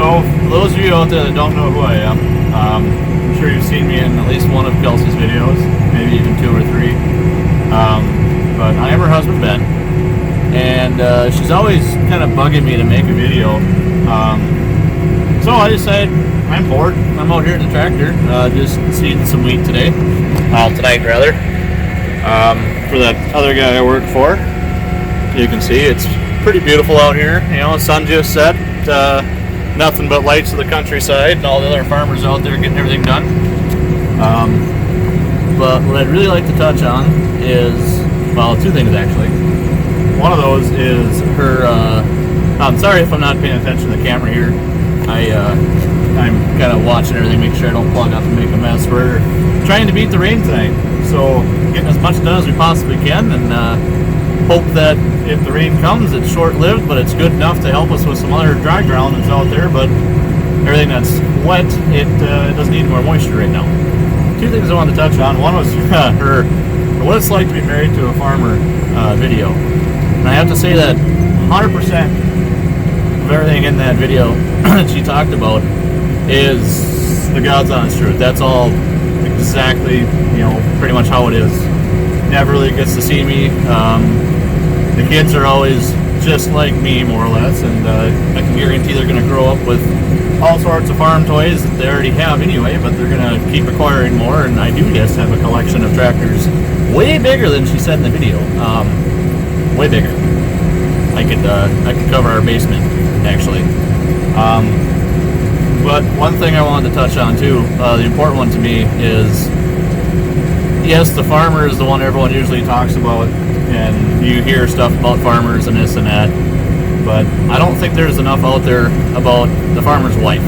So, for those of you out there that don't know who I am, I'm sure you've seen me in at least one of Kelsey's videos, maybe even 2 or 3. But I am her husband, Ben, and she's always kind of bugging me to make a video. So I decided I'm bored. I'm out here at the tractor, just seeding some wheat today. Tonight, rather. For that other guy I work for. You can see it's pretty beautiful out here. You know, the sun just set. Nothing but lights of the countryside and all the other farmers out there getting everything done. But what I'd really like to touch on is, well, 2 things actually. One of those is her, I'm sorry if I'm not paying attention to the camera here. I'm kind of watching everything, make sure I don't plug up and make a mess. We're trying to beat the rain tonight, so getting as much done as we possibly can, and hope that if the rain comes, it's short-lived, but it's good enough to help us with some other dry ground that's out there. But everything that's wet, it doesn't need more moisture right now. 2 things I wanted to touch on. One was her what it's like to be married to a farmer video. And I have to say that 100% of everything in that video that she talked about is the God's honest truth. That's all exactly, pretty much how it is. Never really gets to see me. The kids are always just like me, more or less, and I can guarantee they're going to grow up with all sorts of farm toys that they already have anyway, but they're going to keep acquiring more, and I do just have a collection of tractors way bigger than she said in the video. Way bigger. I could cover our basement, actually. But one thing I wanted to touch on too, the important one to me is, yes, the farmer is the one everyone usually talks about, and you hear stuff about farmers and this and that, but I don't think there's enough out there about the farmer's wife.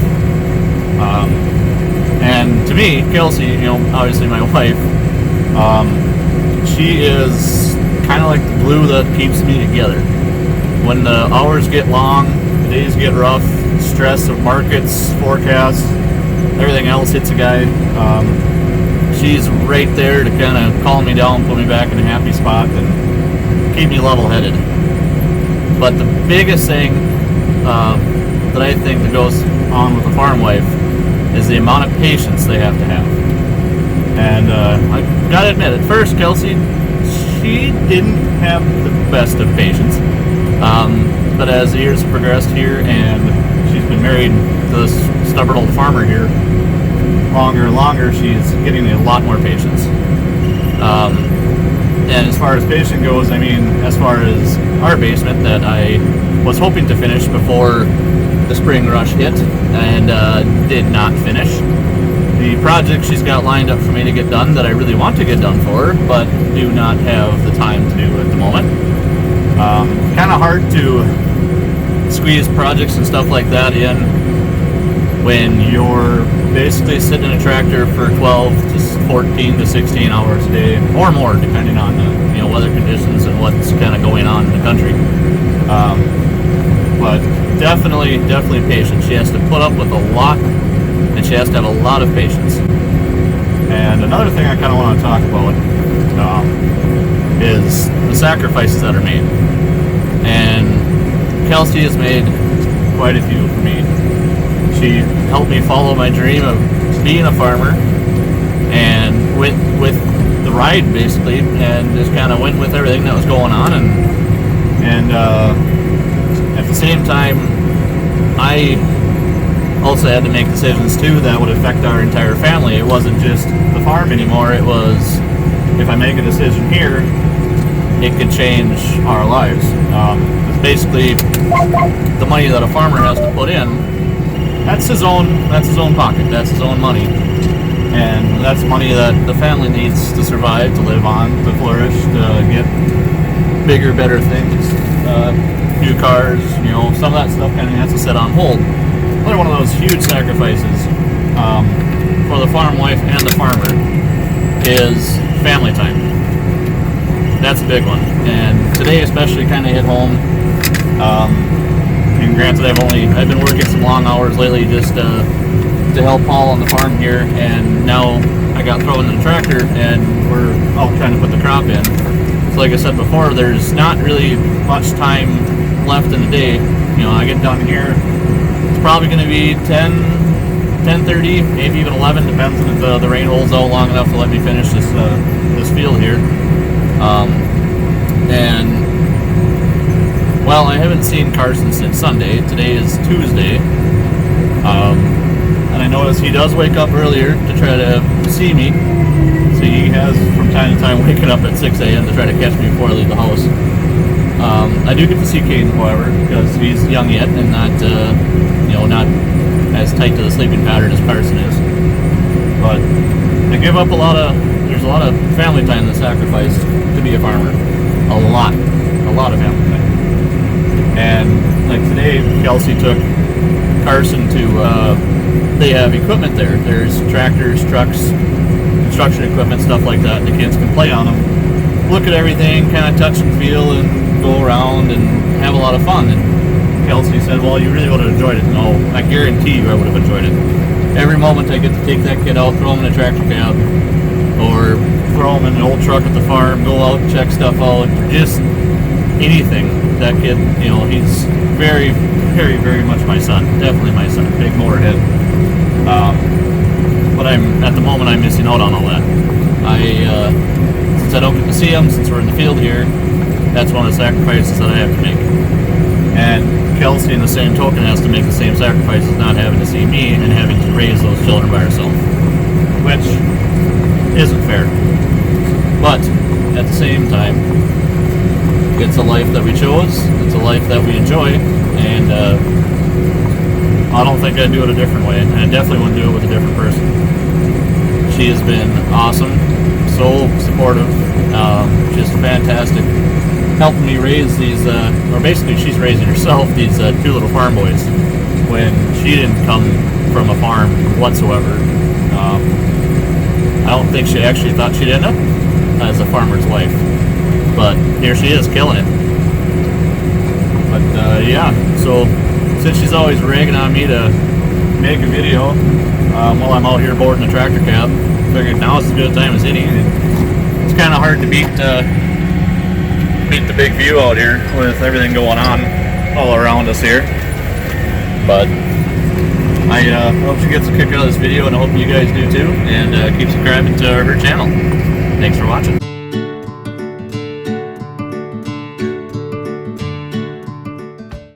And to me, Kelsey, obviously my wife, she is kind of like the glue that keeps me together. When the hours get long, the days get rough, stress of markets, forecasts, everything else hits a guy, she's right there to kind of calm me down, put me back in a happy spot, and keep me level-headed. But the biggest thing that I think that goes on with a farm wife is the amount of patience they have to have. And I gotta admit, at first, Kelsey, she didn't have the best of patience. But as the years have progressed here, and she's been married to this stubborn old farmer here longer and longer, she's getting a lot more patience. And as far as patient goes, as far as our basement that I was hoping to finish before the spring rush hit, and did not finish. The project she's got lined up for me to get done that I really want to get done for her, but do not have the time to do at the moment. Kind of hard to squeeze projects and stuff like that in when you're basically sitting in a tractor for 12 to 14 to 16 hours a day, or more, depending on the weather conditions and what's kind of going on in the country. But definitely patient. She has to put up with a lot, and she has to have a lot of patience. And another thing I kind of want to talk about is the sacrifices that are made. And Kelsey has made quite a few for me. She helped me follow my dream of being a farmer, and with the ride basically, and just kind of went with everything that was going on, and at the same time, I also had to make decisions too that would affect our entire family. It wasn't just the farm anymore. It was, if I make a decision here, it could change our lives. It's basically the money that a farmer has to put in. That's his own pocket. That's his own money, and that's money that the family needs to survive, to live on, to flourish, to get bigger, better things, new cars. Some of that stuff kind of has to sit on hold. Another one of those huge sacrifices for the farm wife and the farmer is family time. That's a big one, and today especially kind of hit home. And granted, I've been working some long hours lately just to help Paul on the farm here, and now I got thrown in the tractor and we're out trying to put the crop in. So like I said before, there's not really much time left in the day. I get done here, it's probably going to be 10:30, maybe even 11, depends on if the rain holds out long enough to let me finish this field here. And well, I haven't seen Carson since Sunday. Today is Tuesday. And I noticed he does wake up earlier to try to see me. So he has from time to time waking up at 6 a.m. to try to catch me before I leave the house. I do get to see Caden, however, because he's young yet and not as tight to the sleeping pattern as Carson is. But I give up there's a lot of family time that's sacrificed to be a farmer. A lot of family time. And like today, Kelsey took Carson to, they have equipment there. There's tractors, trucks, construction equipment, stuff like that. The kids can play on them, look at everything, kind of touch and feel and go around and have a lot of fun. And Kelsey said, well, you really would have enjoyed it. No, I guarantee you I would have enjoyed it. Every moment I get to take that kid out, throw him in a tractor cab, or throw him in an old truck at the farm, go out, check stuff out, just anything. That kid, he's very, very, very much my son. Definitely my son. Big motorhead. But at the moment, I'm missing out on all that. Since I don't get to see him, since we're in the field here, that's one of the sacrifices that I have to make. And Kelsey, in the same token, has to make the same sacrifices, not having to see me and having to raise those children by herself, which isn't fair. But at the same time, it's a life that we chose, it's a life that we enjoy, and I don't think I'd do it a different way, and I definitely wouldn't do it with a different person. She has been awesome, so supportive, just fantastic, helping me raise these, or basically she's raising herself, these two little farm boys, when she didn't come from a farm whatsoever. I don't think she actually thought she'd end up as a farmer's wife, but here she is killing it. But yeah, so since she's always ragging on me to make a video while I'm out here boarding a tractor cab, figured now is as good a time as any. It's kind of hard to beat the big view out here with everything going on all around us here. But I hope she gets a kick out of this video, and I hope you guys do too, and keep subscribing to her channel. Thanks for watching.